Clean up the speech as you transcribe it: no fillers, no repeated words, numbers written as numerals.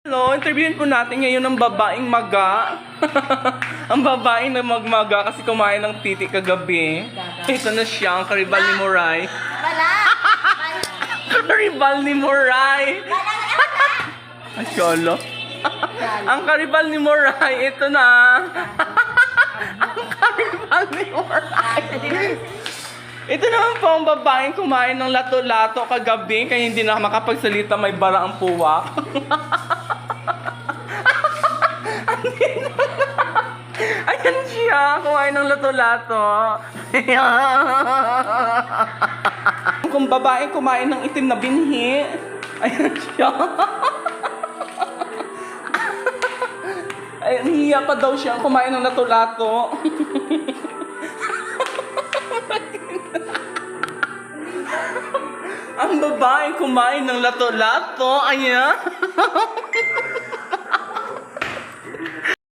Hello, interviewin po natin ngayon ang babaeng maga. Ang babaeng na magmaga kasi kumain ng titi kagabi. Ito na siya, ang karibal ni Moray. Wala! Karibal ni Moray! Ay, syolo. Ang karibal ni Moray, ito na. Ang karibal ni Moray. Ito naman po ang babaeng kumain ng lato-lato kagabi kaya hindi na makapagsalita, may bara ang puwak. Ayan siya, kumain ng lato-lato. Kung babaeng kumain ng itim na binhi, ayan siya. Ay, hiya pa daw siya kumain ng lato-lato. Ang babaeng kumain ng lato-lato, ayan.